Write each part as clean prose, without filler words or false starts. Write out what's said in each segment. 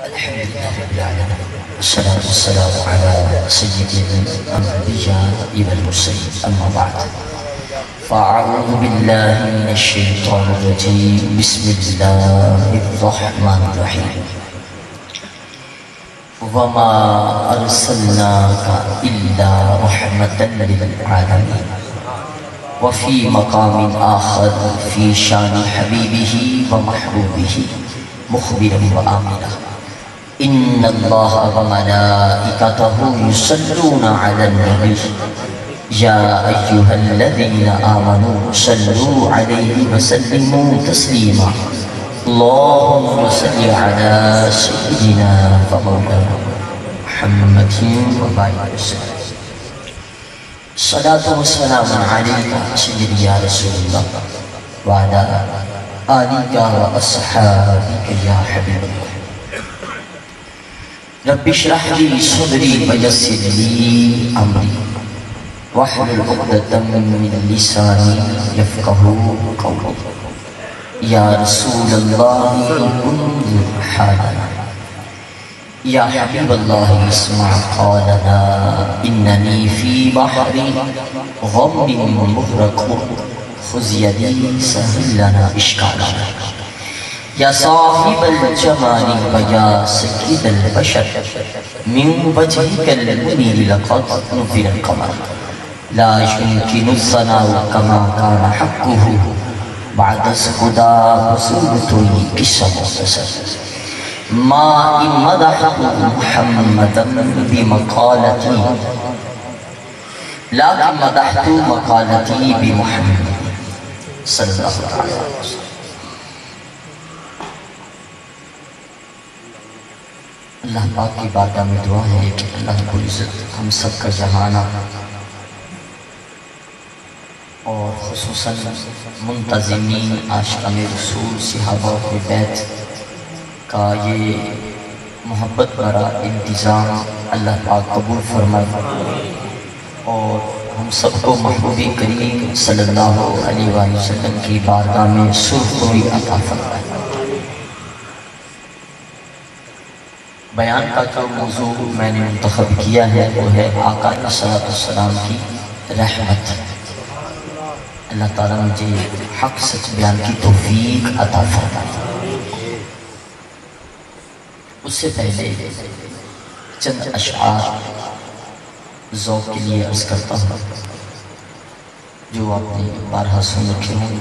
الحمد لله رب العالمين والصلاة والسلام على سيد الأنبياء والمرسلين أما بعد فأعوذ بالله من الشيطان الرجيم بسم الله الرحمن الرحيم وما أرسلناك إلا رحمة للعالمين وفي مقام آخر في شان حبيبه ومحبوبه مخبرا وآمنا إن الله وملائكته يصلون على النبي يا أيها الذين آمنوا صلوا عليه وسلموا تسليما اللهم صل على سيدنا ومولانا محمد وبارك وسلم صلاة والسلام عليك سيدي يا رسول الله وعلى آلك وأصحابك يا حبيب الله رب اشرح لي صدري ويسر لي أمري واحلل عقدة من لساني يفقهوا قولي يا رسول الله انظر حالنا يا حبيب الله اسمع قولنا إنني في بحر غم مغرق خذ يدي سهل لنا إشكالنا يا صاحب الجمال ويا سيد البشر من وجهك المنير لقد نفر القمر لا يمكن الثناء كما كان حقه بعد سقدا وسلطوي قسم وسر ما إن مدحت محمدا بمقالتي لكن مدحت مقالتي بمحمد صلی اللہ علیہ وسلم. اللہ پاک کی بارگاہ میں دعا ہے کہ اللہ رب العزت ہم سب کا جہانہ اور خصوصاً منتظمین عاشقان رسول صحابہ و بیت کا یہ محبت بھرا انتظام اللہ پاک قبول فرمائے اور ہم سب کو محبوب کریم صلی اللہ علیہ وآلہ وسلم کی بارگاہ میں سرخروئی عطا فرمائے. بیان کا جو موضوع میں نے منتخب کیا ہے وہ ہے آقا علیہ السلام کی رحمت. اللہ تعالیٰ مجھے حق سچ بیان کی توفیق عطا فرمائے. اس سے پہلے چند اشعار ذوق کے لیے عرض کرتا ہوں جو آپ نے بارہا سن رکھے ہوں.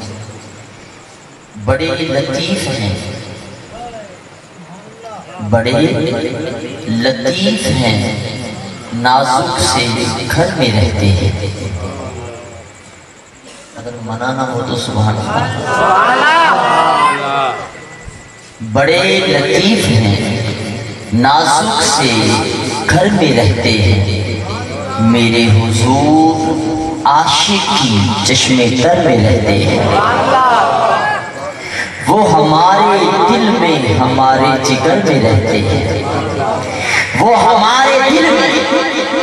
بڑے لطیف ہیں بڑے لطیف ہیں نازک سے گھر میں رہتے ہیں. اگر منع نہ ہو تو سبحان اللہ. بڑے لطیف ہیں نازک سے گھر میں رہتے ہیں میرے حضور عاشق کی چشم تر میں رہتے ہیں. وہ ہمارے دل میں ہمارے جگر میں رہتے ہیں. وہ ہمارے دل میں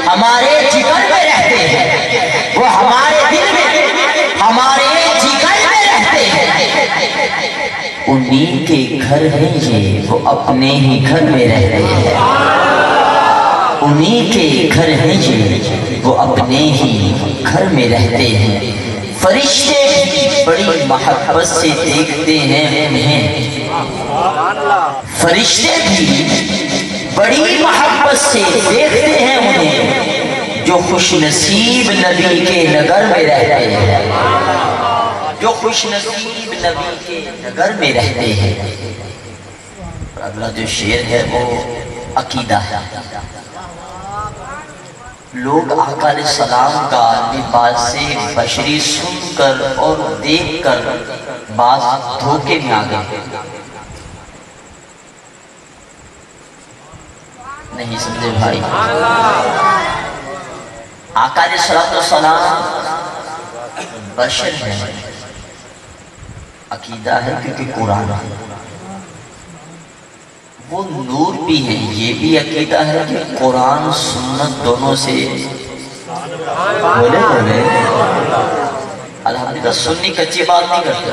ہمارے جگر میں رہتے ہیں. وہ ہمارے دل میں ہمارے جگر میں رہتے ہیں. انہی کے گھر ہیں یہ وہ اپنے ہی گھر میں رہتے ہیں. انہی کے گھر ہیں یہ وہ اپنے ہی گھر میں رہتے ہیں. فرشتے بھی بڑی محبت سے دیکھتے ہیں انہیں. فرشتے بھی بڑی محبت سے دیکھتے ہیں انہیں جو خوش نصیب نبی کے نگر میں رہتے ہیں. جو خوش نصیب نبی کے نگر میں رہتے ہیں. اگلا جو شعر ہے وہ عقیدہ ہے. لوگ آقا علیہ السلام کا لباس بشری سن کر اور دیکھ کر بعض دھوکے میں آگئے. نہیں سمجھے بھائی. آقا علیہ السلام بشر ہے عقیدہ ہے کیونکہ قرآن ہے. وہ نور بھی ہے یہ بھی عقیدہ ہے کہ قرآن سنت دونوں سے بولے الحمدللہ. سنی کچی بات نہیں کرتے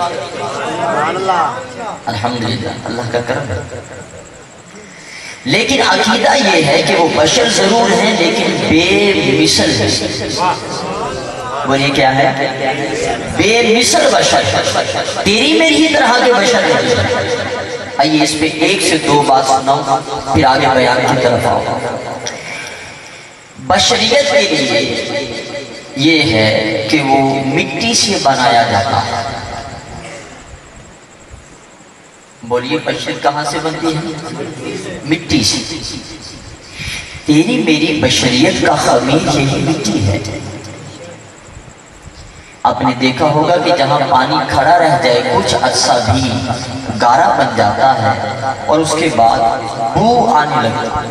الحمدللہ اللہ کا کرم ہے. لیکن عقیدہ یہ ہے کہ وہ بشر ضرور ہیں لیکن بے مثل ہیں۔ بولیے کیا ہے؟ بے مثل بشر، تیری میری ہی طرح کے بشر ہیں۔ آئیے اس پہ ایک سے دو بات سناؤں پھر آگے بیان کی طرف آؤں۔ بشریت کے لیے یہ ہے کہ وہ مٹی سے بنایا جاتا ہے۔ بولیے بشریت کہاں سے بنتی ہے؟ مٹی سے۔ تیری میری بشریت کا خمیر یہی مٹی ہے۔ آپ نے دیکھا ہوگا کہ جہاں پانی کھڑا رہ جائے کچھ عرصہ بھی گارا بن جاتا ہے اور اس کے بعد بو آنے لگتا ہے،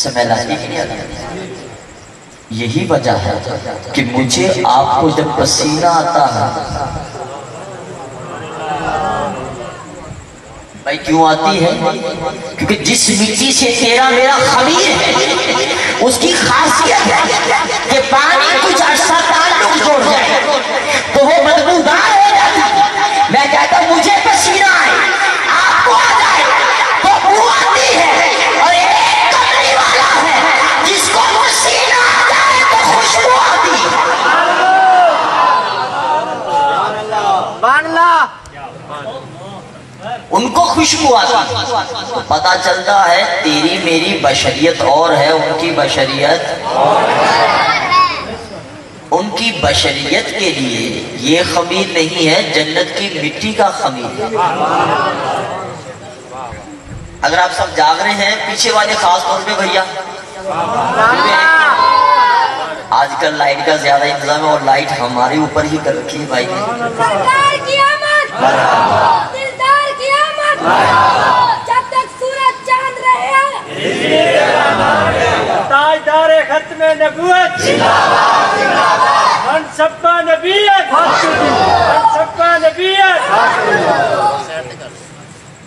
سمیل آتی نہیں آتی۔ یہی وجہ ہے کہ مجھے آپ کو جب پسینہ آتا ہے، بھائی کیوں آتی ہے؟ کیونکہ جس مٹی سے تیرا میرا خمیر ہے اس کی خاصیت ہے کہ پانی کچھ عرصہ تعلق جوڑ جائے تو وہ بدبودار ہو جاتا ہے۔ میں کہتا ہوں مجھے پسینہ آئے، آپ کو آ جائے تو بو آتی ہے، اور ایک کمری والا ہے جس کو پسینہ آ جائے تو خوشبو آتی ہے۔ ان کو خوشبو آتی، تو پتا چلتا ہے تیری میری بشریت اور ہے، ان کی بشریت اور ہے۔ ان کی بشریت کے لیے یہ خمیر نہیں ہے، جنت کی مٹی کا خمیر ہے۔ اگر آپ سب جاگ رہے ہیں، پیچھے والے خاص طور پہ بھیا، آج کل لائٹ کا زیادہ انتظام ہے اور لائٹ ہمارے اوپر ہی کر رکھی ہے بھائی۔ جب تک سورج چاند رہے تاجدار ختم نبوت ہم سب کا نبیت، ہم سب کا نبیت۔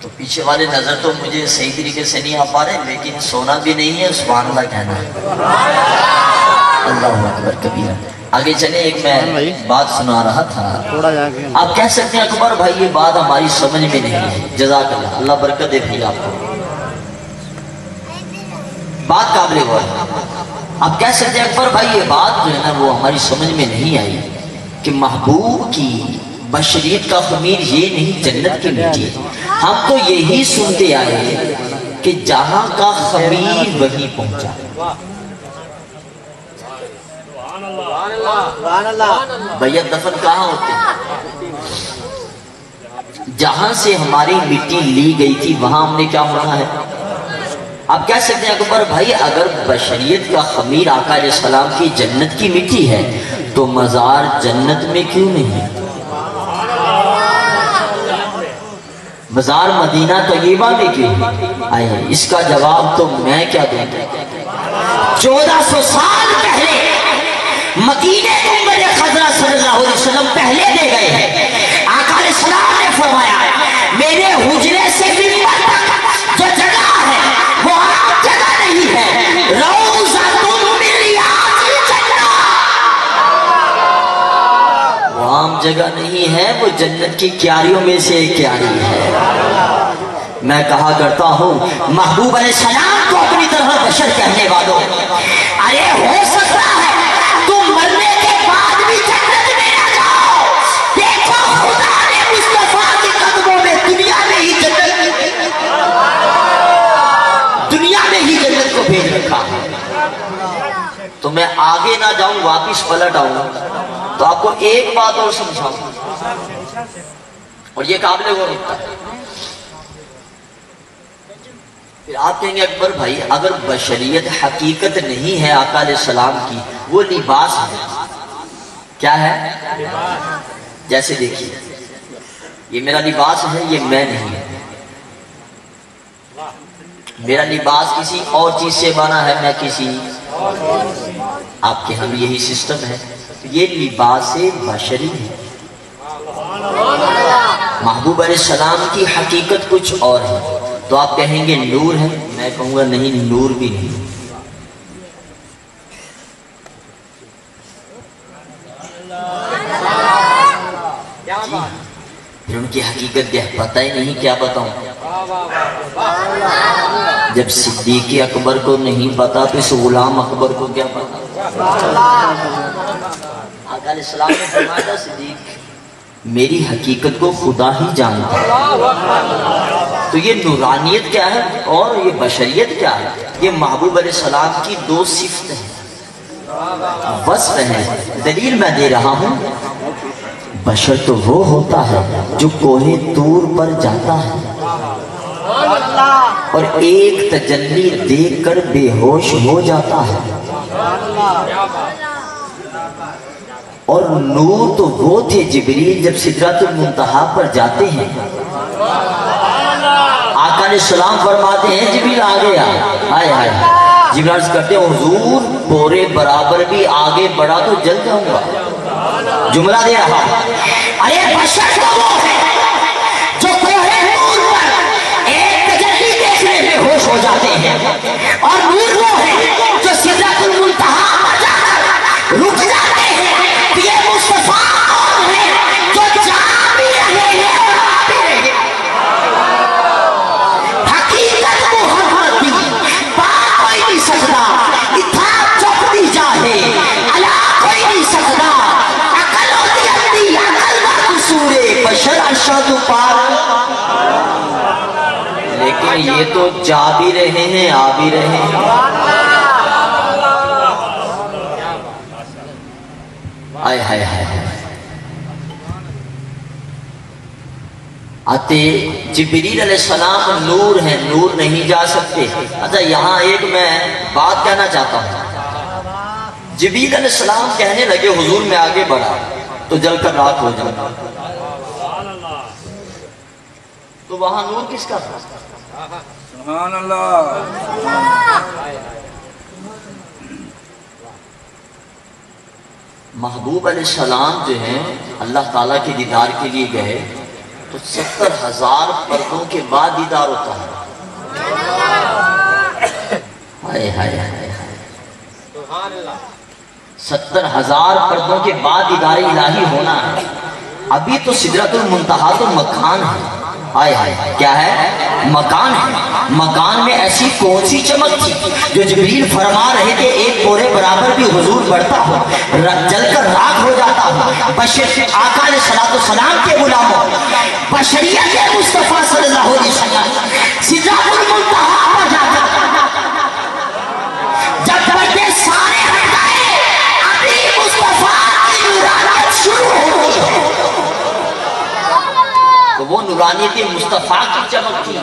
تو پیچھے والے نظر تو مجھے صحیح طریقے سے نہیں آ پا رہے، لیکن سونا بھی نہیں ہے، سبحان اللہ کہنا ہے۔ اللہ اکبر کبیرہ۔ آگے چلیں، ایک میں بات سنا رہا تھا، آپ کہہ سکتے ہیں اکبر بھائی یہ بات ہماری سمجھ میں نہیں ہے، جزاک اللہ، اللہ برکت دے بھائی آپ کو، بات قابل غور ہے۔ آپ کہہ سکتے ہیں اکبر بھائی یہ بات جو ہے نا وہ ہماری سمجھ میں نہیں آئی کہ محبوب کی بشریت کا خمیر یہ نہیں جنت کی مٹی ہے۔ ہم تو یہی سنتے آئے کہ جہاں کا خمیر وہی پہنچا۔ بھیا دفن کہاں ہوتے ہیں؟ جہاں سے ہماری مٹی لی گئی تھی وہاں ہم نے کیا ہونا ہے؟ آپ کہہ سکتے ہیں اکبر بھائی اگر بشریت کا خمیر آقا علیہ السلام کی جنت کی مٹی ہے تو مزار جنت میں کیوں نہیں ہے؟ مزار مدینہ طیبہ میں کیوں آئے؟ اس کا جواب تو میں کیا دوں گا۔ 1400 سال پہلے مدینے گنبد خضرا صلی اللہ علیہ وسلم پہلے دے گئے ہیں۔ آقا علیہ السلام نے فرمایا میرے حجرے سے منبر تک جو جگہ ہے وہ عام جگہ نہیں ہے، روضۃ من ریاض الجنہ، وہ عام جگہ نہیں ہے، وہ جنت کی کیاریوں میں سے ایک کیاری ہے۔ میں کہا کرتا ہوں محبوب علیہ السلام کو اپنی طرح بشر کہنے والوں، ارے ہو سکتا ہے تم مرنے کے بعد بھی جنت میں نہ جاؤ، دیکھو خدا نے مصطفیٰ کے قدموں میں دنیا میں ہی جنت کو بھیج رکھا۔ تو میں آگے نہ جاؤں واپس پلٹ آؤں تو آپ کو ایک بات اور سمجھاؤں، اور یہ قابل غور ہوتا ہے۔ پھر آپ کہیں گے اکبر بھائی اگر بشریت حقیقت نہیں ہے آقا علیہ السلام کی، وہ لباس ہے، کیا ہے؟ جیسے دیکھیے یہ میرا لباس ہے، یہ میں نہیں ہے، میرا لباس کسی اور چیز سے بنا ہے، میں کسی، آپ کے ہم یہی سسٹم ہے، یہ لباس بشری ہے۔ محبوب علیہ السلام کی حقیقت کچھ اور ہے، تو آپ کہیں گے نور ہے، میں کہوں گا نہیں، نور بھی نہیں۔ پھر ان کی حقیقت کیا پتہ ہی نہیں، کیا بتاؤں؟ جب صدیق اکبر کو نہیں پتا تو اس غلام اکبر کو کیا پتا؟ آقا علیہ السلام نے فرمایا تھا صدیق میری حقیقت کو خدا ہی جانتا ہے۔ تو یہ نورانیت کیا ہے اور یہ بشریت کیا ہے؟ یہ محبوب علیہ السلام کی دو صفت ہیں، وصف ہیں۔ دلیل میں دے رہا ہوں، بشر تو وہ ہوتا ہے جو کوہ طور پر جاتا ہے اور ایک تجلی دیکھ کر بے ہوش ہو جاتا ہے، اور نور تو وہ تھے جبریل جب سدرۃ المنتہا پر جاتے ہیں، آقا علیہ السلام فرماتے ہیں جبریل آ گیا، آئے آئے جبریل عرض کرتے ہیں حضور بورے برابر بھی آگے بڑھا تو جل جاؤں گا۔ جملہ دے رہا ارے بشر تو وہ ہے جو کوہ نور پر ایک تجلی دیکھنے میں ہوش ہو جاتے ہیں، اور نور وہ ہے جو سدرۃ المنتہا پر جا کر رک جاتے ہیں۔ یہ مصطفیٰ کون ہے جو جا بھی رہے ہیں اور آ بھی رہے ہیں؟ حقیقت محمدی پا کوئی نہیں سکتا، اتھا چپ دی جاہے علا کوئی نہیں سکتا، عقل ہوتی اندی عقل مقصورے بشر ارشد پار۔ لیکن یہ تو جا بھی رہے ہیں آ بھی رہے ہیں۔ آئے ہائے ہائے آتے جبریل علیہ السلام نور ہیں، نور نہیں جا سکتے۔ اچھا یہاں ایک میں بات کہنا چاہتا ہوں، جبریل علیہ السلام کہنے لگے حضور میں آگے بڑھا تو جل کر رات ہو جاتا، تو وہاں نور کس کا تھا؟ سبحان اللہ۔ محبوب علیہ السلام جو ہیں اللہ تعالیٰ کے دیدار کے لیے گئے تو 70,000 پردوں کے بعد دیدار ہوتا ہے۔ ہائے ہائے ہائے 70,000 پردوں کے بعد دیدار الہی ہونا ہے۔ ابھی تو سدرۃ المنتہا تو مکان ہے، آئے ہائے کیا ہے؟ مکان ہے۔ مکان میں ایسی کون سی چمک تھی جو جبریل فرما رہے تھے ایک بورے برابر بھی حضور بڑھتا ہو جل کر راکھ ہو جاتا ہو۔ بشر آقا علیہ السلام کے غلاموں، بشریت مصطفیٰ صلی اللہ علیہ وسلم سدرۃ المنتہا پر جاتا جب بڑے سارے ہٹ گئے، ابھی مصطفیٰ کی نورانیت شروع ہو گئی، تو وہ نورانیت مصطفیٰ کی چمک تھی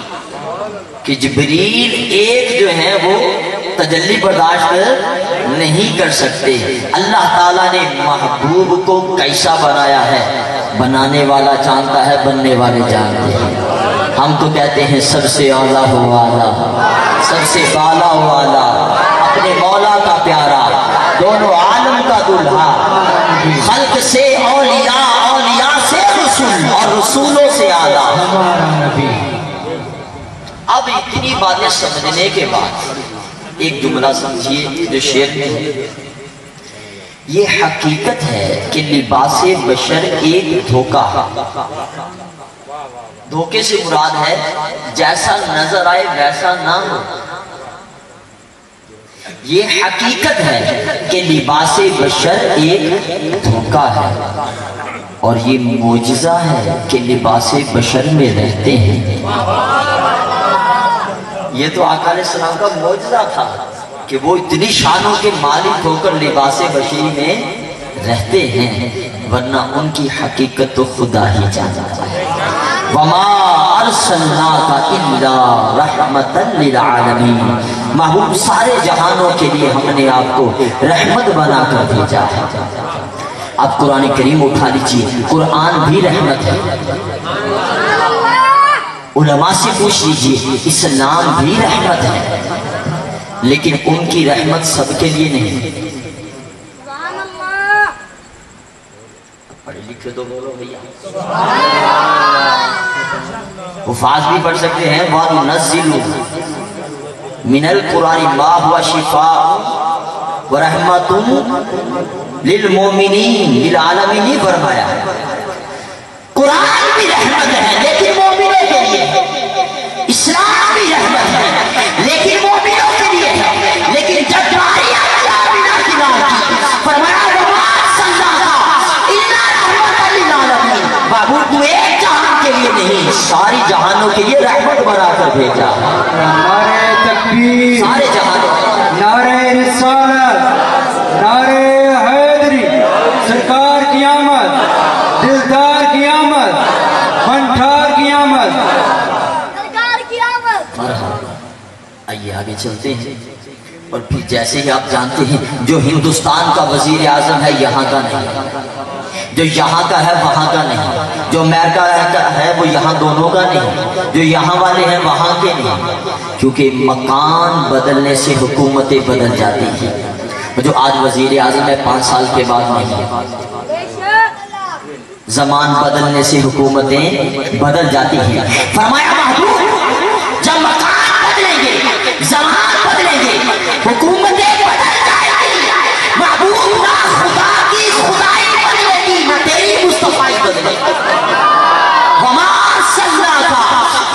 کہ جبریل ایک جو ہے وہ تجلی برداشت نہیں کر سکتے۔ اللہ تعالیٰ نے محبوب کو کیسا بنایا ہے، بنانے والا جانتا ہے، بننے والے جانتے ہیں۔ ہم تو کہتے ہیں سب سے اعلیٰ ہو والا، سب سے بالا ہو والا، اپنے مولا کا پیارا، دونوں عالم کا دلہا، خلق سے اولیاء، اولیاء سے رسول اور رسولوں سے اعلیٰ۔ اب اتنی باتیں سمجھنے کے بعد ایک جملہ سمجھیے جو شعر میں ہے، یہ حقیقت ہے کہ لباس بشر ایک دھوکہ ہے۔ دھوکے سے مراد ہے جیسا نظر آئے ویسا نہ ہو۔ یہ حقیقت ہے کہ لباس بشر ایک دھوکہ ہے، اور یہ معجزہ ہے کہ لباس بشر میں رہتے ہیں۔ یہ تو آقا علیہ السلام کا معجزہ تھا کہ وہ اتنی شانوں کے مالک ہو کر لباس بشری میں رہتے ہیں، ورنہ ان کی حقیقت تو خدا ہی جانتا ہے۔ وَمَا أَرْسَلْنَاكَ إِلَّا رَحْمَةً لِلْعَالَمِينَ، محبوب سارے جہانوں کے لیے ہم نے آپ کو رحمت بنا کر بھیجا ہے۔ اب قرآن کریم اٹھا لیجئے، قرآن بھی رحمت ہے۔ علماء سے پوچھ لیجئے، اسلام بھی رحمت ہے، لیکن ان کی رحمت سب کے لیے نہیں۔ پڑھے لکھے تو بولو بھیا، حفاظ بھی پڑھ سکتے ہیں۔ وَنُنَزِّلُ مِنَ الْقُرْآنِ مَا هُوَ شِفَاءٌ وَرَحْمَةٌ لِلْمُؤْمِنِينَ لِلْعَالَمِينَ فرمایا ہے۔ قرآن بھی رحمت ہے لیکن مومنوں کے لیے، اسلام بھی رحمت ہے لیکن لیے نہیں ساری جہانوں کے لیے رحمت بنا کر بھیجا. نعرہ تکبیر، سارے جہانوں نعرہ رسالت، نعرہ حیدری، سرکار کی آمد، دلدار کی آمد، بنٹھار کی آمد. سرکار کی آمد. مرحبا. آئیے آگے چلتے ہیں. اور پھر جیسے ہی آپ جانتے ہیں جو ہندوستان کا وزیر اعظم ہے یہاں کا نہیں، جو یہاں کا ہے وہاں کا نہیں، جو امریکہ کا ہے وہ یہاں دونوں کا نہیں، جو یہاں والے ہیں وہاں کے نہیں. کیونکہ مکان بدلنے سے حکومتیں بدل جاتی ہیں. جو آج وزیر اعظم ہے 5 سال کے بعد نہیں ہے. بے شک. زمان بدلنے سے حکومتیں بدل جاتی ہیں. فرمایا محبوب جب مکان بدلیں گے، زمان بدلیں گے، حکومتیں بدل جائیں گی. محبوب نہ خدا کی خدائی بدلے گی نہ تیری مصطفیٰ بدلے گی. وما ارسلناک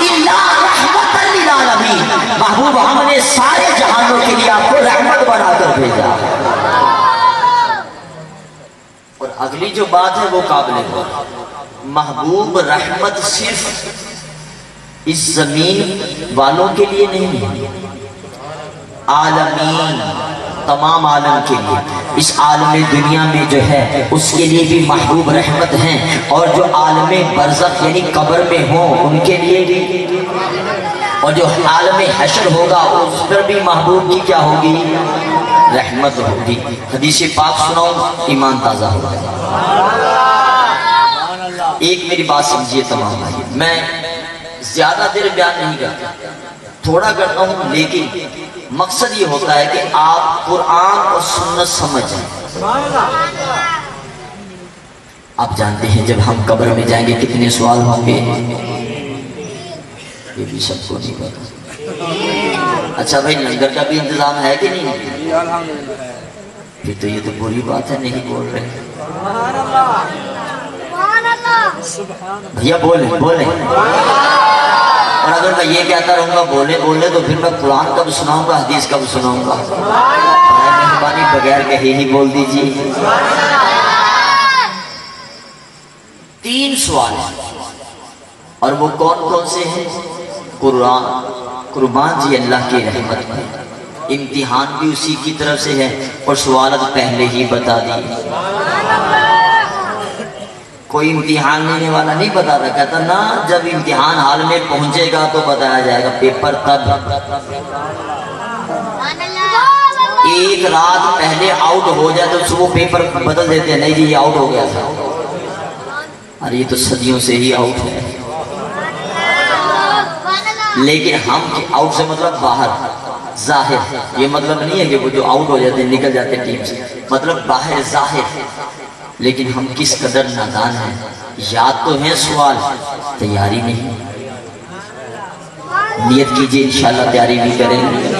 الا رحمۃ للعالمین. محبوب ہم نے سارے جہانوں کے لیے آپ کو رحمت بنا کر بھیجا. اور اگلی جو بات ہے وہ قابل غور. محبوب رحمت صرف اس زمین والوں کے لیے نہیں ہے، عالمین تمام عالم کے لیے. اس عالم دنیا میں جو ہے اس کے لیے بھی محبوب رحمت ہیں، اور جو عالم برزخ یعنی قبر میں ہوں ان کے لیے بھی، اور جو عالم حشر ہوگا اس پر بھی محبوب کی کیا ہوگی؟ رحمت ہوگی. حدیث پاک سناؤں ایمان تازہ ہوگا. ایک میری بات سمجھیے تمام بھائی، میں زیادہ دیر بیان نہیں کرتا، تھوڑا کرتا ہوں، لیکن مقصد یہ ہوتا ہے کہ آپ قرآن اور سنت سمجھیں. آپ جانتے ہیں جب ہم قبر میں جائیں گے کتنے سوال ہوں گے؟ یہ بھی سب کو نہیں پتا. اچھا بھائی لنگر کا بھی انتظام ہے کہ نہیں؟ پھر تو یہ تو بری بات ہے، نہیں بول رہے. سبحان اللہ. بھیا بولیں بولیں. اور اگر میں یہ کہتا رہوں گا بولے بولے تو پھر میں قرآن کب سناؤں گا، حدیث کب سناؤں گا؟ مہربانی بغیر کہے ہی بول دیجیے. 3 سوال ہیں اور وہ کون کون سے ہیں؟ قربان جی اللہ کی رحمت میں امتحان بھی اسی کی طرف سے ہے، اور سوالات پہلے ہی بتا دی. کوئی امتحان لینے والا نہیں بتاتا، کہتا نا جب امتحان حال میں پہنچے گا تو بتایا جائے گا، پیپر تب. ایک رات پہلے آؤٹ ہو جائے تو صبح پیپر بدل دیتے ہیں، نہیں جی یہ آؤٹ ہو گیا تھا. اور یہ تو صدیوں سے ہی آؤٹ ہے. لیکن ہم آؤٹ سے مطلب باہر ظاہر، یہ مطلب نہیں ہے کہ وہ جو آؤٹ ہو جاتے ہیں نکل جاتے ہیں ٹیم سے، مطلب باہر ظاہر. لیکن ہم کس قدر نادان ہیں، یاد تو ہیں سوال، تیاری نہیں. نیت کیجئے انشاءاللہ تیاری بھی کریں گے.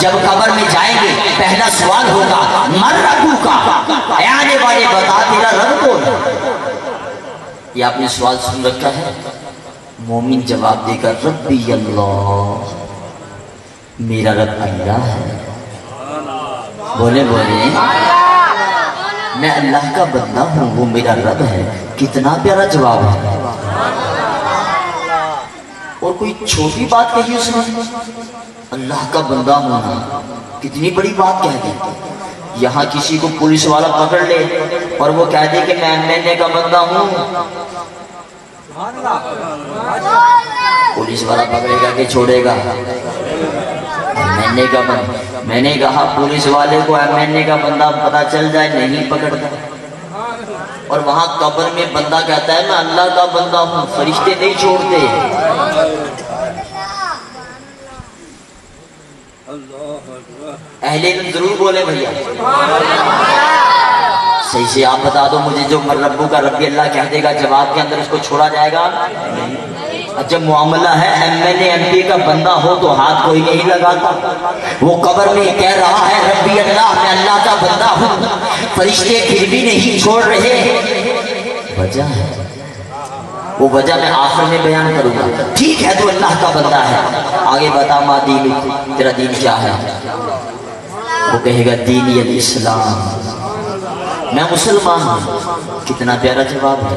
جب قبر میں جائیں گے پہلا سوال ہوگا من ربک، اے آنے والے بتا تیرا رب کون ہے؟ یہ آپ نے سوال سن رکھا ہے. مومن جواب دے گا ربی اللہ، میرا رب اللہ ہے. بولے بولے میں اللہ کا بندہ ہوں، وہ میرا رب ہے. کتنا پیارا جواب ہے. اور کوئی چھوٹی بات کہی اس نے، اللہ کا بندہ ہونا کتنی بڑی بات کہہ دی. یہاں کسی کو پولیس والا پکڑ لے اور وہ کہہ دے کہ میں MNA کا بندہ ہوں، پولیس والا پکڑے گا کہ چھوڑے گا؟ MNA کا بندہ. میں نے کہا پولیس والے کو MNA کا بندہ پتا چل جائے نہیں پکڑتا. اور وہاں قبر میں بندہ کہتا ہے میں اللہ کا بندہ ہوں، فرشتے نہیں چھوڑتے. اہل علم ضرور بولے بھیا. صحیح سے آپ بتا دو مجھے، جو ربو کا ربی اللہ کہہ دے گا جواب کے اندر اس کو چھوڑا جائے گا؟ جب معاملہ ہے MNA MP کا بندہ ہو تو ہاتھ کوئی نہیں لگاتا. وہ قبر میں کہہ رہا ہے ربی اللہ، میں اللہ کا بندہ ہوں، فرشتے پھر بھی نہیں چھوڑ رہے. وجہ ہے، وہ وجہ میں آخر میں بیان کروں گا. ٹھیک ہے تو اللہ کا بندہ ہے، آگے بتا ما دین، تیرا دین کیا ہے؟ وہ کہے گا دینی الاسلام، میں مسلمان ہوں. کتنا پیارا جواب ہے.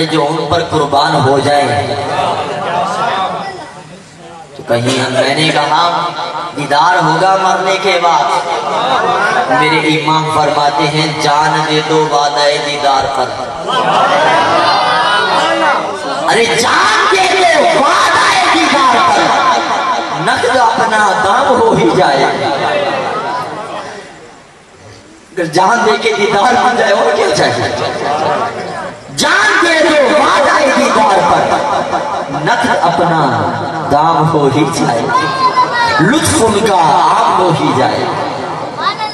ارے جو ان پر قربان ہو جائے تو کہیں میں نے کہا دیدار ہوگا مرنے کے بعد، میرے امام فرماتے ہیں جان دے دو وعدہ دیدار پر، ارے جان دے دو وعدہ دیدار پر، نقد اپنا دام ہو ہی جائے، اگر جان دے کے دیدار بن جائے اور کیا چاہیے، جان دے دو وعدہ دیدار پر، نقد اپنا دام ہو ہی جائے، لطف ان کا عام ہو ہی جائے۔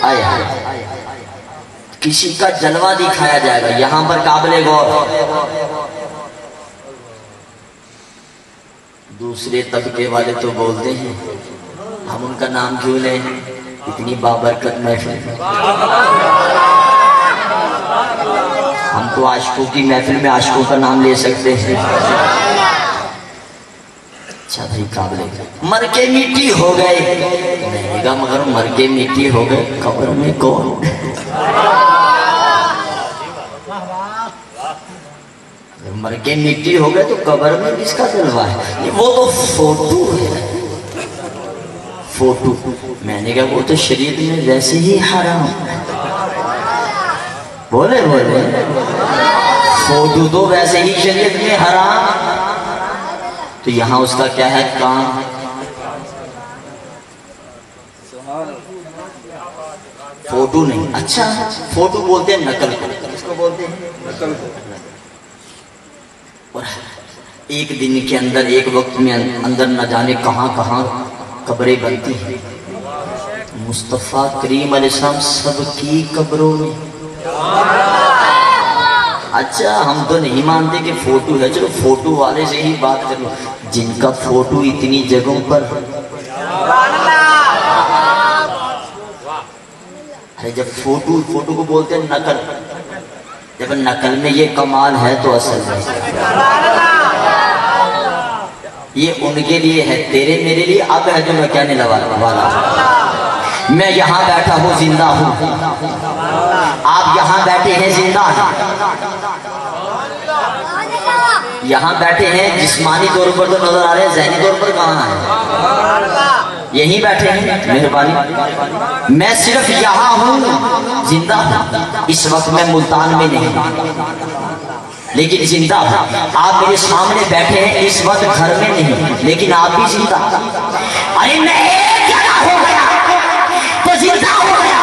آئے کسی کا جلوہ دکھایا جائے گا یہاں پر قابل غور، دوسرے طبقے والے تو بولتے ہیں ہم ان کا نام کیوں لیں، اتنی بابرکت محفل، ہم تو عاشقوں کی محفل میں عاشقوں کا نام لے سکتے ہیں۔ اچھا بھائی قابل مر کے مٹی ہو گئے، میں نے کہا مگر مر کے مٹی ہو گئے قبر میں کون، مر کے مٹی ہو گئے تو قبر میں کس کا جلوہ ہے، وہ تو فوٹو ہے، فوٹو، میں نے کہا وہ تو شریعت میں ویسے ہی حرام، بولے بولے فوٹو تو ویسے ہی شریعت میں حرام، تو یہاں اس کا کیا ہے کام، فوٹو نہیں، اچھا فوٹو بولتے ہیں نقل کو، کس کو بولتے ہیں نقل کو، اور ایک دن کے اندر ایک وقت میں اندر نہ جانے کہاں کہاں قبریں بنتی ہیں، مصطفیٰ کریم علیہ السلام سب کی قبروں میں، اچھا ہم تو نہیں مانتے کہ فوٹو ہے، چلو فوٹو والے سے ہی بات کرو، جن کا فوٹو اتنی جگہوں پر، جب فوٹو کو بولتے ہیں نقل، جب نقل میں یہ کمال ہے تو اصل میں یہ ان کے لیے ہے، تیرے میرے لیے اب ہے جو میں کہنے والا، میں یہاں بیٹھا ہوں زندہ ہوں، آپ یہاں بیٹھے ہیں زندہ ہیں، یہاں بیٹھے ہیں جسمانی طور پر تو نظر آ رہے ہیں، ذہنی طور پر کہاں ہیں، یہیں بیٹھے ہیں، مہربانی، میں صرف یہاں ہوں زندہ ہوں، اس وقت میں ملتان میں نہیں لیکن زندہ ہوں، آپ میرے سامنے بیٹھے ہیں اس وقت گھر میں نہیں لیکن آپ بھی زندہ، ارے میں ایک جگہ ہو گیا تو زندہ ہو گیا،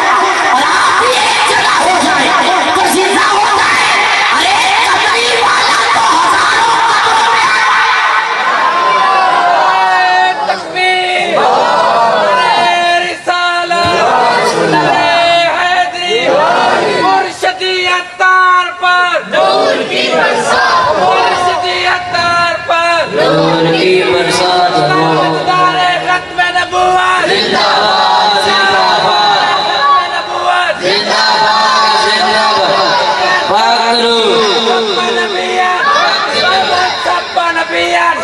اور آپ بھی ایک جگہ ہو جائے تو زندہ ہو جائے، ارے قبری والا تو ہزاروں قبروں میں تکبیر، رسالت، حیدری، مرشدی اتار پر، نور کی برسات، مرشدی اتار پر، نور کی برسات ہو، ختم نبوت، زندہ باد، زندہ باد، نبوت، زندہ باد، زندہ باد، پاکرو، سب نبیان، سب نبیان،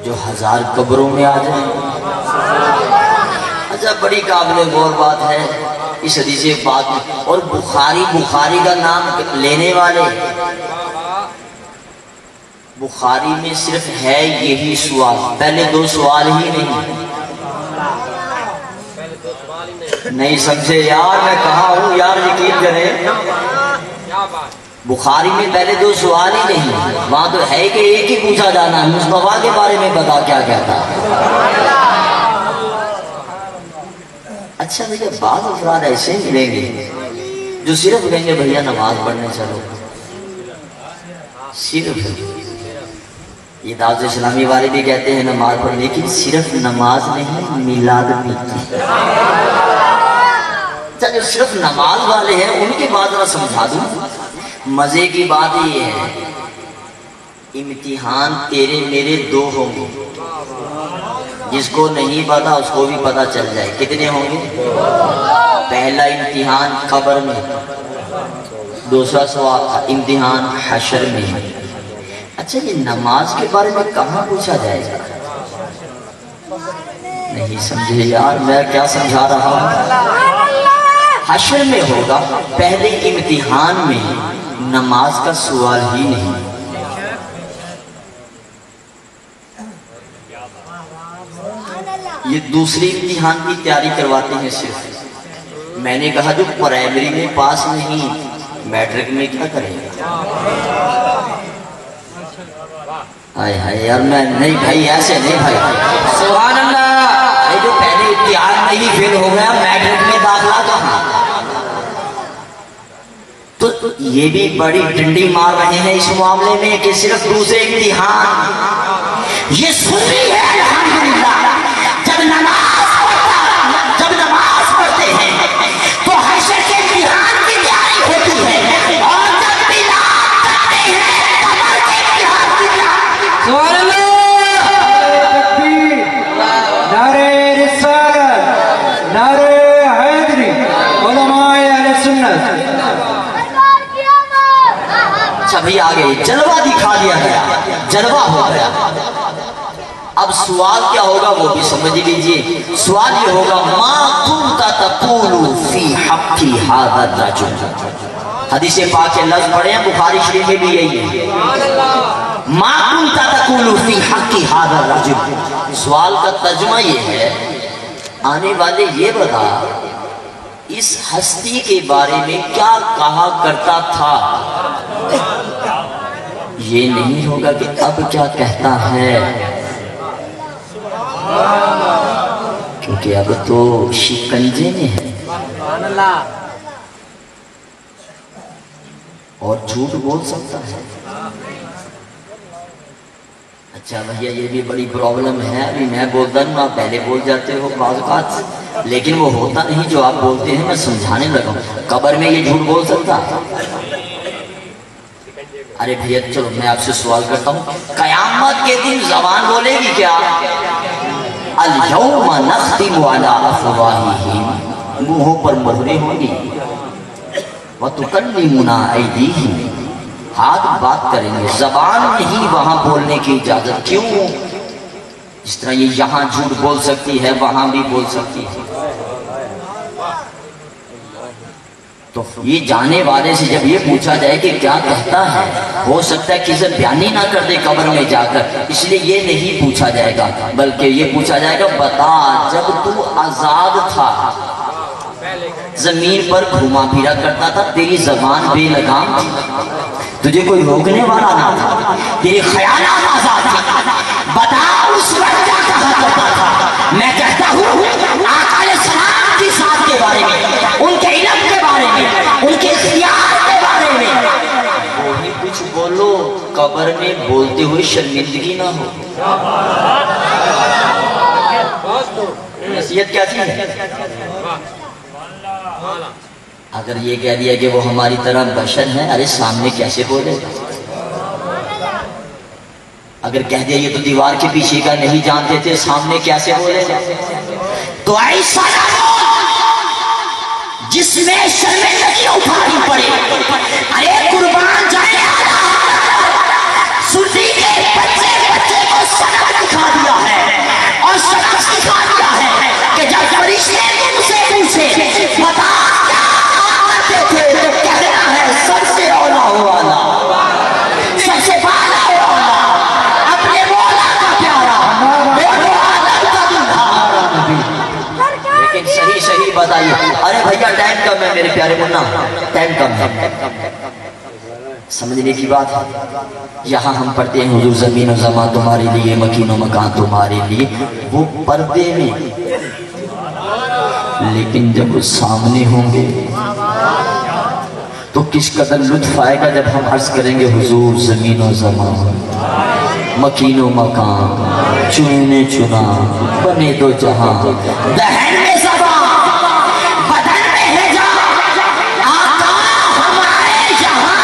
جو ہزار قبروں میں آ جائیں، اچھا بڑی قابل غور بات ہے اس حدیث پاک میں، اور بخاری کا نام لینے والے، بخاری میں صرف ہے یہی سوال، پہلے دو سوال ہی نہیں سمجھے یار، میں کہا ہوں یار یقین کریں، بخاری میں پہلے دو سوال ہی نہیں، وہاں تو ہے کہ ایک ہی پوچھا جانا، مصطفیٰ کے بارے میں بتا کیا کہتا۔ اچھا بھئی بعض افراد ایسے ملیں گے جو صرف کہیں گے بھیا نماز پڑھنے چلو، صرف یہ دعوت اسلامی والے بھی کہتے ہیں نماز پڑھ، لیکن صرف نماز نہیں میلاد بھی کی، جو صرف نماز والے ہیں ان کی بات ذرا سمجھا دوں، مزے کی بات یہ ہے امتحان تیرے میرے دو ہوں گے، جس کو نہیں پتا اس کو بھی پتا چل جائے، کتنے ہوں گے، پہلا امتحان قبر میں، دوسرا سوال امتحان حشر میں۔ اچھا یہ نماز کے بارے میں کہاں پوچھا جائے گا، نہیں سمجھے یار میں کیا سمجھا رہا ہوں، حشر میں ہوگا، پہلے امتحان میں نماز کا سوال ہی نہیں۔ یہ دوسری امتحان کی تیاری کرواتے ہیں صرف۔ میں نے کہا جو پرائمری میں پاس نہیں، میٹرک میں کیا کرے گا؟ آئے ہائے یار، میں نہیں بھائی، ایسے نہیں بھائی، سبحان اللہ۔ یہ جو پہلے امتحان میں ہی فیل ہو گیا، میٹرک میں داخلہ کہاں؟ تو یہ بھی بڑی ڈنڈی مار رہے ہیں اس معاملے میں کہ صرف دوسرے امتحان۔ یہ سنی ہے الحمدللہ، جب نماز پڑھتے ہیں تو حشر کے امتحان کی تیاری ہوتی ہے، اور جب بلاد کرتے ہیں قبر کے امتحان کی تیاری۔ سبحان اللہ، تکبیر، نعرہ رسالت، نعرہ حیدری، علماء اہل سنت۔ سرکار کی آمد۔ اچھا بھئی آگے جلوہ دکھا دیا گیا، جلوہ ہو گیا۔ اب سوال کیا ہوگا وہ بھی سمجھ لیجئے۔ سوال یہ ہوگا ما کنت تقول فی حق ھذا الرجل۔ حدیث پاک کے لفظ پڑھے ہیں، بخاری شریف میں بھی یہی ہے، ما کنت تقول فی حق ھذا الرجل۔ سوال کا ترجمہ یہ ہے، آنے والے یہ بتا اس ہستی کے بارے میں کیا کہا کرتا تھا۔ یہ نہیں ہوگا کہ اب کیا کہتا ہے، کیونکہ اب تو شکنجے میں ہے اور جھوٹ بول سکتا ہے۔ اچھا بھیا یہ بھی بڑی پرابلم ہے، ابھی میں بولتا ہوں آپ پہلے بول جاتے ہو بعض اوقات، لیکن وہ ہوتا نہیں جو آپ بولتے ہیں، میں سمجھانے لگا ہوں۔ قبر میں یہ جھوٹ بول سکتا ہے؟ ارے بھیا چلو میں آپ سے سوال کرتا ہوں، قیامت کے دن زبان بولے گی کیا؟ اليوم نختم علی افواہہم، منہوں پر مہریں ہوں گی، وتکلمنا ایدیہم، ہاتھ بات کریں گے، زبان نہیں وہاں بولنے کی اجازت۔ کیوں؟ جس طرح یہ یہاں جھوٹ بول سکتی ہے وہاں بھی بول سکتی ہے۔ تو یہ جانے والے سے جب یہ پوچھا جائے کہ کیا کہتا ہے، ہو سکتا ہے کسی بیانی نہ کر دے قبر میں جا کر، اس لیے یہ نہیں پوچھا جائے گا، بلکہ یہ پوچھا جائے گا بتا جب تو آزاد تھا، زمین پر گھوما پھرا کرتا تھا، تیری زبان بے لگام تھی، تجھے کوئی روکنے والا نہ تھا، تیری خیالات آزاد تھی، بتا اس وقت کیا کہا کرتا تھا۔ میں کہتا ہوں آقا علیہ السلام کی ذات کے بارے میں، ان کے علم کے بارے میں، ان کے اختیار کے بارے میں وہی کچھ بولو، قبر میں بولتے ہوئے شرمندگی نہ ہو۔ نصیحت کیا تھی؟ اگر یہ کہہ دیا کہ وہ ہماری طرح بشر ہیں، ارے سامنے کیسے بولے؟ اگر کہہ دیا یہ تو دیوار کے پیچھے کا نہیں جانتے تھے، سامنے کیسے بولے؟ تو ایسا نہ ہو جس میں شرمندگی اٹھانی پڑے۔ ارے قربان جائے سنی کے بچے کو سبق دکھا دیا ہے، اور سبق سکھا دیا ہے کہ جب فرشتے تم سے پوچھے بتا کیا کرتے تھے، تو کہنا ہے سب سے اولا ہو والا، سب سے بالا ہو والا، اپنے مولا کا پیارا، بے عالم کا دلہا۔ لیکن صحیح بتائیے، ارے بھیا ٹائم کم ہے میرے پیارے منا، ٹائم کم ہے، سمجھنے کی بات ہے۔ یہاں ہم پڑھتے ہیں حضور زمین و زمان تمہارے لیے، مکین و مکان تمہارے لیے، وہ پردے میں، لیکن جب وہ سامنے ہوں گے تو کس قدر لطف آئے گا جب ہم عرض کریں گے حضور زمین و زمان، مکین و مکان، چنے چنا، بنے دو جہاں، دہن میں زبان، بدن میں ہے جان، آقا ہمارے یہاں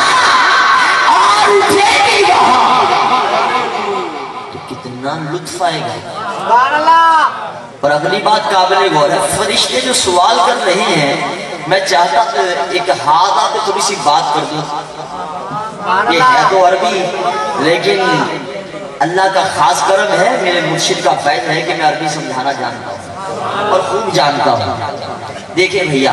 اور اٹھے گی وہاں، تو کتنا لطف آئے گا۔ اور اگلی بات قابل غور ہے، فرشتے جو سوال کر رہے ہیں، میں چاہتا ایک ہاتھ آپ تھوڑی سی بات کر دوں، یہ ہے تو عربی، لیکن اللہ کا خاص کرم ہے، میرے مرشد کا فیض ہے کہ میں عربی سمجھانا جانتا ہوں اور خوب جانتا ہوں۔ دیکھیں بھیا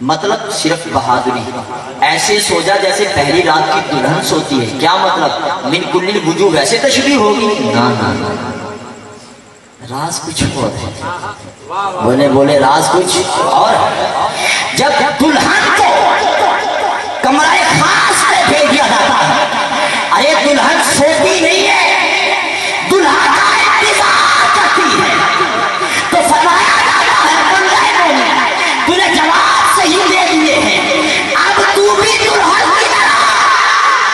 مطلب صرف بہادری. ایسے سو جا جیسے پہلی رات کی دلہن سوتی ہے. کیا مطلب؟ من کل الوجوہ ویسے تشبیہ ہوگی؟ نا نا نا، راز کچھ اور ہے. بولے راز کچھ اور. جب دلہن کو کمرہ خاص میں بھیج دیا جاتا ہے، ارے دلہن سوتی نہیں ہے، دلہن کا انتظار کرتی ہے، تو فرمایا جاتا ہے تُنہیں جواب صحیح دے دیے ہیں، اب تو بھی دلہن کی طرح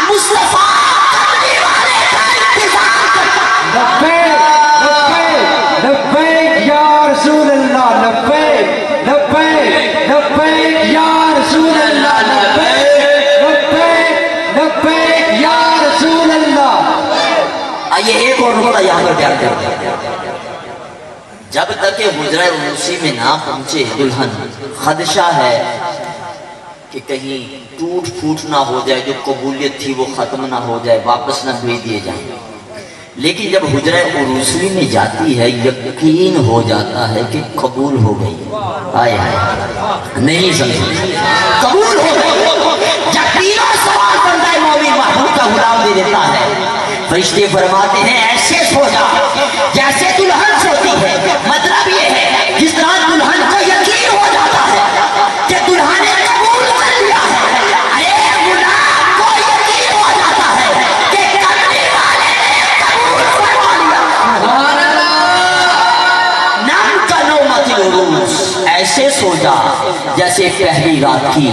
مصطفیٰ کرنے والے کا انتظار کرتا. لبیک لبیک یا رسول اللہ، لبیک لبیک لبیک یا رسول اللہ، لبیک لبیک لبیک یا رسول اللہ. آئیے ایک اور نقطہ یہاں پر بیان کرتے ہیں. جب تک کہ حجرہ عروسی میں نہ پہنچے دلہن، خدشہ ہے کہ کہیں ٹوٹ پھوٹ نہ ہو جائے، جو قبولیت تھی وہ ختم نہ ہو جائے، واپس نہ بھیج دیے جائیں. لیکن جب حجرہ عروسی میں جاتی ہے یقین ہو جاتا ہے کہ قبول ہو گئی. آئے آئے نہیں سمجھے، قبول ہو گئی. جب تینوں سوال بندہ مومن محبوب کا غلام دے دیتا ہے، فرشتے فرماتے ہیں ایسے سو جا جیسے دلہن سوتی ہے. مطلب یہ ہے جس طرح دلہن کو یقین ہو جاتا ہے کہ دلہن نے قبول کر لیا ہے، ارے غلام کو یقین ہو جاتا ہے کہ کرنے والے نے قبول فرما لیا. نام کا نومت العروس، ایسے سو جا جیسے پہلی رات کی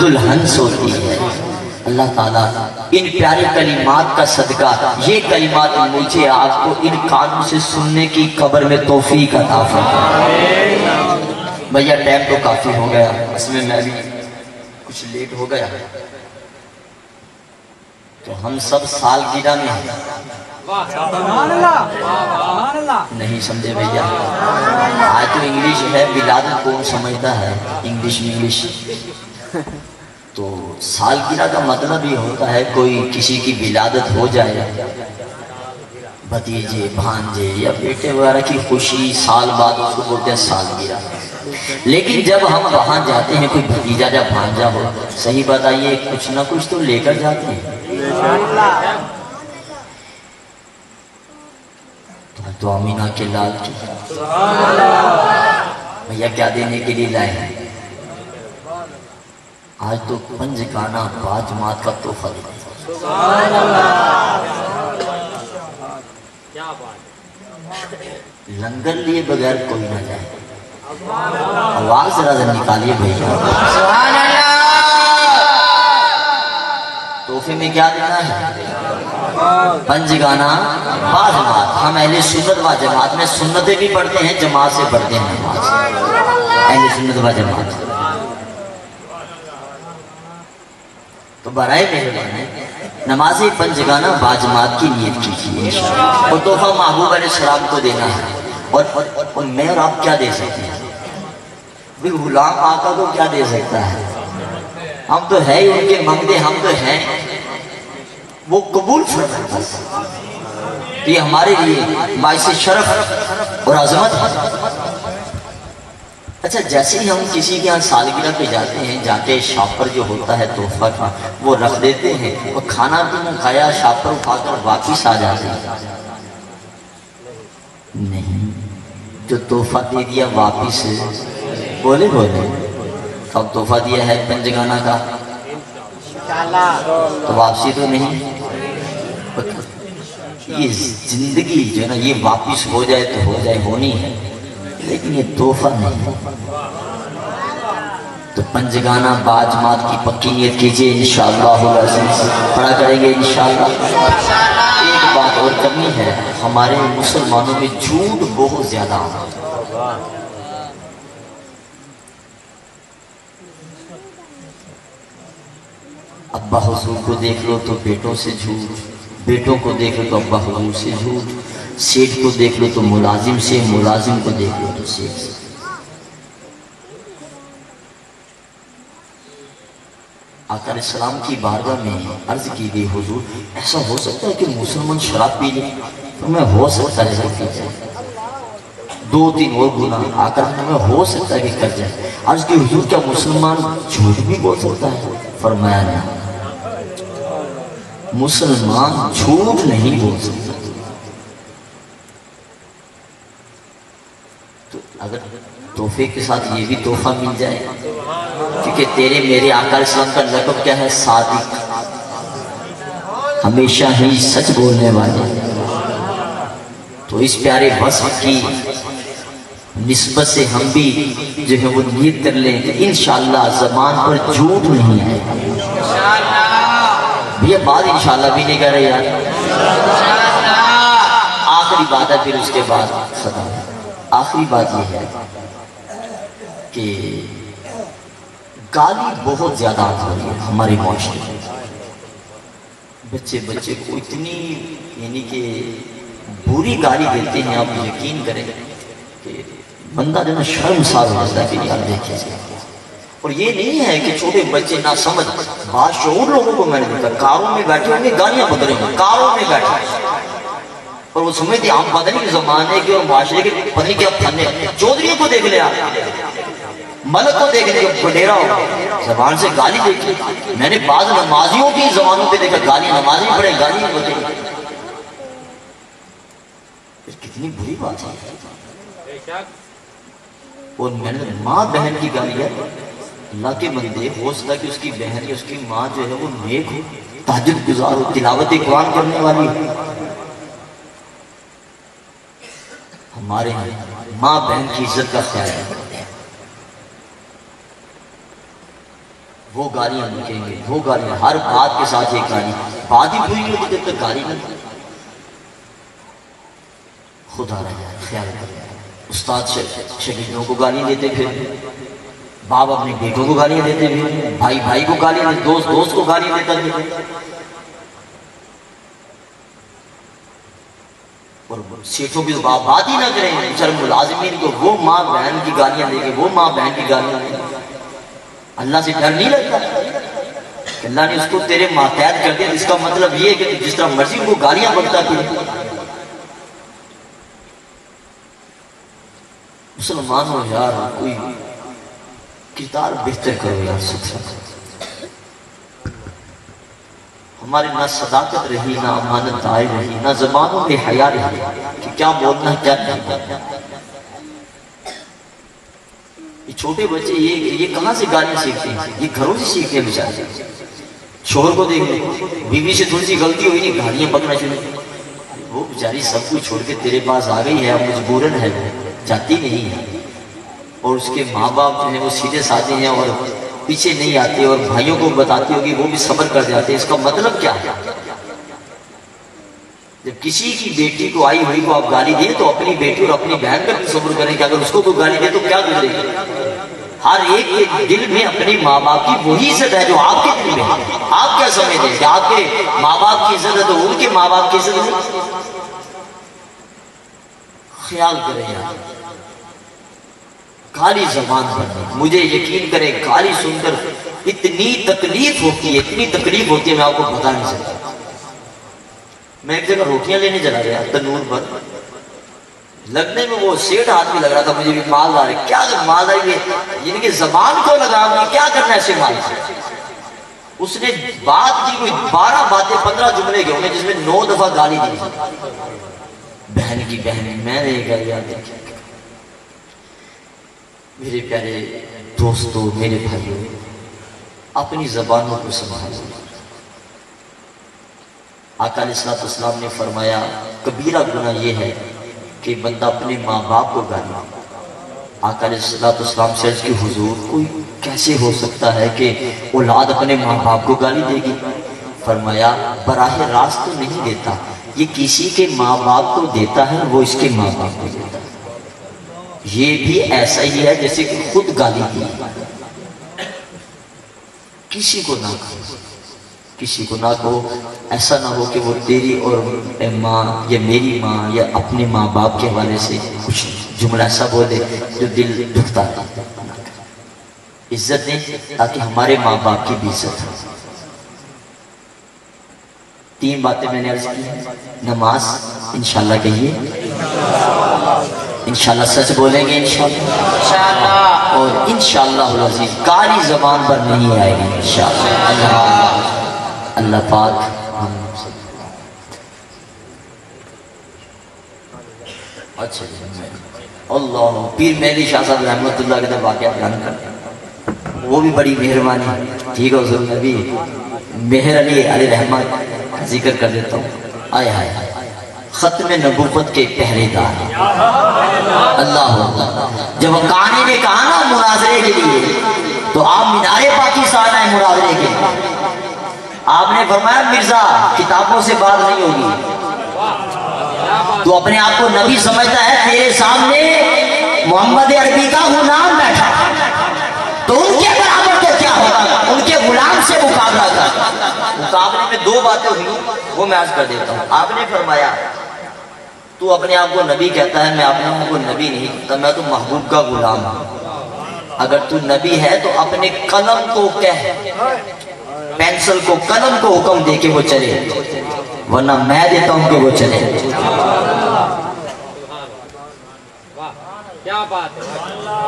دلہن سوتی ہے. اللہ تعالیٰ ان پیارے کلمات کا صدقہ، یہ کلمات مجھے آپ کو ان کانوں سے سننے کی قبر میں توفیق عطا فرمائے. بھیا ٹائم تو کافی ہو گیا، اس میں بھی کچھ لیٹ ہو گیا، تو ہم سب سالگرہ میں ہیں. نہیں سمجھے بھیا؟ آج تو انگلیش ہے، ولادت کون سمجھتا ہے انگلیش. تو سالگرہ کا مطلب یہ ہوتا ہے کوئی کسی کی ولادت ہو جائے، بھتیجے بھانجے یا بیٹے وغیرہ کی خوشی، سال بعد اس کو بولتے ہیں سالگرہ. لیکن جب ہم وہاں جاتے ہیں کوئی بھتیجا یا بھانجا ہو، صحیح بتائیے کچھ نہ کچھ تو لے کر جاتے ہیں. تو امینہ کے لال کی بھیا کیا دینے کے لیے لائے ہیں؟ آج تو پنج گانا باجماعت کا تحفہ دیتے ہیں. لنگر لیے بغیر کوئی نہ جائے. آواز ذرا نکالیے بھیا. تحفے میں کیا دینا ہے؟ پنج گانا باجماعت. ہم اہل سنت و جماعت میں سنتیں بھی پڑھتے ہیں، جماعت سے پڑھتے ہیں نماز. اہل سنت و جماعت تو برائے مہربانی نماز پنج گانا باجماعت کی نیت کیجیے انشاءاللہ. اور تحفہ محبوب علیہ السلام کو دینا ہے. اور میں اور آپ کیا دے سکتے ہیں؟ غلام آقا کو کیا دے سکتا ہے؟ ہم تو ہے ہی ان کے منگتے، ہم تو ہیں وہ قبول فرمائے بس. یہ ہمارے لیے باعث شرف اور عظمت. اچھا جیسے ہی ہم کسی کے یہاں سالگرہ پہ جاتے ہیں، جاتے شاپر جو ہوتا ہے تحفہ کا وہ رکھ دیتے ہیں، اور کھانا پینا کھایا شاپر اٹھا کر واپس آ جاتے ہیں. نہیں، جو تحفہ دے دیا واپس بولے کب تحفہ دیا ہے پنج گانا کا تو واپسی تو نہیں. یہ زندگی جو ہے نا یہ واپس ہو جائے تو ہو جائے، ہونی ہے، لیکن یہ تحفہ نہیں. تو پنج گانا باجماعت کی پکی نیت کیجئے انشاءاللہ پڑھا کریں گے انشاءاللہ. ایک بات اور کمی ہے، ہمارے مسلمانوں میں جھوٹ بہت زیادہ ہے. ابا حضور کو دیکھ لو تو بیٹوں سے جھوٹ، بیٹوں کو دیکھ لو تو ابا حضور سے جھوٹ، سیٹ کو دیکھ لو تو ملازم سے، ملازم کو دیکھ لو تو سیٹ سے. آقا علیہ السلام کی بارگاہ میں عرض کی گئی حضور ایسا ہو سکتا ہے کہ مسلمان شراب پی لے؟ تو میں ہو سکتا ہے پی جائے. دو تین اور گناہ آقا میں ہو سکتا ہے کہ کر جائے. آج کی حضور کیا مسلمان جھوٹ بھی بول سکتا ہے؟ فرمایا نہیں، مسلمان جھوٹ نہیں بول سکتا. تو اگر تحفے کے ساتھ یہ بھی تحفہ مل جائے، کیونکہ تیرے میرے آقا علیہ السلام کا لقب کیا ہے؟ صادق، ہمیشہ ہی سچ بولنے والے. تو اس پیارے وصف کی نسبت سے ہم بھی جو ہے وہ نیت کر لیں کہ انشاءاللہ زبان پر جھوٹ نہیں ہے. یہ بات انشاءاللہ بھی نہیں کر رہے یار. آخری بات ہے، پھر اس کے بعد صدا. آخری بات یہ ہے کہ گالی بہت زیادہ آتی ہے ہمارے معاشرے میں. بچے کو اتنی یعنی کہ بری گالی دیتے ہیں، آپ یقین کریں کہ بندہ جو نا شرمسار ہو جاتا ہے کہ یار دیکھیں. اور یہ نہیں ہے کہ چھوٹے بچے نہ سمجھ، باشعور لوگوں کو میں نے دیکھا کاروں میں بیٹھے ہوں گے گالیاں پکڑ رہے ہیں، کاروں میں بیٹھے، اور وہ سمجھتے ہم پتہ نہیں زمانے کے اور معاشرے کے پتہ نہیں کیا پھنے. چودھریوں کو دیکھ لے آپ، ملک کو دیکھ لے بڈیرا ہو، زبان سے گالی دیکھی. میں نے بعض نمازیوں کی زبانوں پہ دیکھا گالی، نمازی پڑھے گالی بولتے. کتنی بری بات ہے. اور میں نے ماں بہن کی گالی ہے. اللہ کے بندے، ہو سکتا کہ اس کی بہن یا اس کی ماں جو ہے وہ نیک ہو، تہجد گزار ہو، تلاوت قرآن کرنے والی ہو. ہمارے ماں بہن کی عزت کا خیال ہے. وہ گالیاں لکھیں گے، وہ گالیاں ہر بات کے ساتھ ایک گالی. بات ہی پوری نہیں ہوتی جب تک گالی نہیں. خدا رہا خیال کرے. استاد شاگردوں کو گالیاں دیتے پھر، باپ اپنے بیٹوں کو گالیاں دیتے پھر، بھائی بھائی کو گالیاں دیتے، دوست کو گالیاں دیتا پھر. اور سیٹوں کی بات ہی نہ کریں چل ملازمین کو، وہ ماں بہن کی گالیاں دے گے، وہ ماں بہن کی گالیاں دے گے. اللہ سے ڈر نہیں لگتا کہ اللہ نے اس کو تیرے ماتحت کر دیا، اس کا مطلب یہ ہے کہ جس طرح مرضی وہ گالیاں بکتا پھر. مسلمان ہو یار، کوئی کردار بہتر کرو یار. ہمارے نہ صداقت رہی، نہ امانت داری رہی، نہ زبانوں میں حیا رہی کہ کیا بولنا ہے کیا نہیں بولنا. یہ چھوٹے بچے یہ کہاں سے گالیاں سیکھتے ہیں؟ یہ گھروں سے سیکھتے ہیں بیچارے. شوہر کو دیکھ لیں، بیوی سے تھوڑی سی غلطی ہوئی نہیں گالیاں بکنا شروع. وہ بیچاری سب کچھ چھوڑ کے تیرے پاس آ گئی ہے، مجبوراً ہے، وہ جاتی نہیں ہے. اور اس کے ماں باپ جو ہیں وہ سیدھے سادھے ہیں اور پیچھے نہیں آتے، اور بھائیوں کو بتاتی ہوگی وہ بھی صبر کر جاتے ہیں. اس کا مطلب کیا ہے؟ جب کسی کی بیٹی کو آئی ہوئی کو آپ گالی دیں تو اپنی بیٹی اور اپنی بہن کا بھی صبر کریں کہ اگر اس کو تو گالی دے تو کیا گزرے گی. ہر ایک کے دل میں اپنی ماں باپ کی وہی عزت ہے جو آپ کے دل میں ہے. آپ کیا سمجھتے ہیں کہ آپ کے ماں باپ کی عزت ہے تو ان کے ماں باپ کی عزت ہے؟ خیال کریں یار. گالی زبان پر مجھے یقین کریں گالی سن کر اتنی تکلیف ہوتی ہے، اتنی تکلیف ہوتی ہے میں آپ کو بتا نہیں سکتا. میں ایک جگہ روٹیاں لینے چلا گیا تنور پر، لگنے میں وہ سیٹ ہاتھ میں لگ رہا تھا، مجھے بھی مالدار ہے. کیا مالدار یعنی کہ زبان کو لگا کیا کرنا ہے ایسے مال سے. اس نے بات کی کوئی 12 باتیں 15 جملے کے انہیں جس میں 9 دفعہ گالی دی. بہن کی بہن میں نے کہا یار دیکھیں میرے پیارے دوستو، میرے بھائیوں، اپنی زبانوں کو سنبھالو. آقا علیہ السلام نے فرمایا کبیرہ گناہ یہ ہے کہ بندہ اپنے ماں باپ کو گالی. آقا علیہ السلام سے عرض کی حضور کوئی کیسے ہو سکتا ہے کہ اولاد اپنے ماں باپ کو گالی دے گی؟ فرمایا براہ راست تو نہیں دیتا، یہ کسی کے ماں باپ کو دیتا ہے، وہ اس کے ماں باپ کو دیتا ہے. یہ بھی ایسا ہی ہے جیسے کہ خود گالی دی. کسی کو نہ کہو، کسی کو نہ کہو. ایسا نہ ہو کہ وہ تیری اور ماں یا میری ماں یا اپنے ماں باپ کے حوالے سے کچھ جملہ ایسا بولے جو دل دکھتا ہے. عزت دیں تاکہ ہمارے ماں باپ کی بھی عزت ہو. 3 باتیں میں نے عرض کی. نماز انشاءاللہ کہیے، انشاءاللہ سچ بولیں گے انشاءاللہ، اور انشاءاللہ العزیز کاری زبان پر نہیں آئے گی انشاءاللہ۔ اللہ پاک ہم اچھا اللہ پیر مہدی شاہ صاحب رحمت اللہ کے واقعہ بیان کرتے، وہ بھی بڑی مہربانی، ٹھیک ہے حضور نبی مہر علی علیہ رحمت کا ذکر کر دیتا ہوں۔ آئے آئے ختم نبوت کے پہرے دار اللہ اللہ۔ جب کانی نے کہا نا مناظرے کے لیے تو آپ مینار پاکستان آئے مناظرے کے لیے، آپ نے فرمایا مرزا کتابوں سے بات نہیں ہوگی، تو اپنے آپ کو نبی سمجھتا ہے، تیرے سامنے محمد عربی کا غلام بیٹھا، تو ان کے برابر تو کیا ہوگا، ان کے غلام سے مقابلہ کر۔ مقابلے میں دو باتیں ہوئی وہ میں عرض کر دیتا ہوں۔ آپ نے فرمایا تو اپنے آپ کو نبی کہتا ہے، میں اپنے آپ کو نبی نہیں کہتا، میں تو محبوب کا غلام ہوں۔ اگر تو نبی ہے تو اپنے قلم کو کہہ، پینسل کو قلم کو حکم دے کے وہ چلے، ورنہ میں دیتا ہوں کہ وہ چلے۔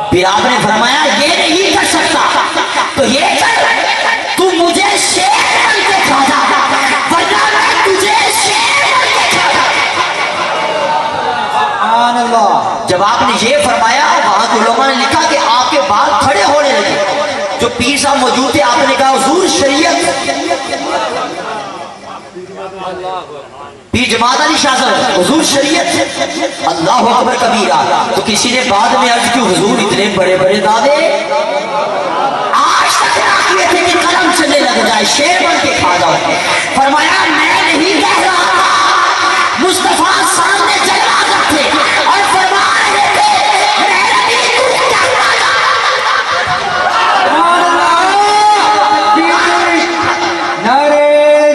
پھر آپ نے فرمایا یہ نہیں کر سکتا تو یہ کر، تو مجھے شیر بن کے کھا جا، ورنہ میں تجھے شیر بن کے کھا جا۔ سبحان اللہ۔ جب آپ نے یہ فرمایا وہاں کے علماء نے لکھا کہ آپ کے بال کھڑے ہونے لگے، جو پیر صاحب موجود تھے آپ نے کہا حضور شریعت، پیر جماعت علی شاہ صاحب حضور شریعت، اللہ اکبر کبیرہ۔ تو کسی نے بعد میں عرض کی حضور اتنے بڑے بڑے دعوے آج تک راکیے تھے کہ قلم چلنے لگ جائے، شیر بن کے کھا جاؤ۔ فرمایا میں نہیں کہہ رہا، مصطفیٰ سامنے جلوہ کرتے اور فرما رہے تھے میں نہیں تو کیا کھانا۔ سبحان اللہ۔ نعرہ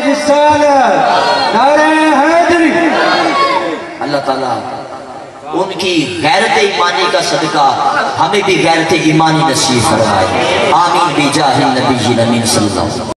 رسالت، نعرہ حیدری۔ اللہ تعالیٰ ان کی غیرت ایمانی کا صدقہ ہمیں بھی غیرت ایمانی نصیب فرمائے، آمین بجاہ النبی الامین صلی اللہ علیہ وسلم۔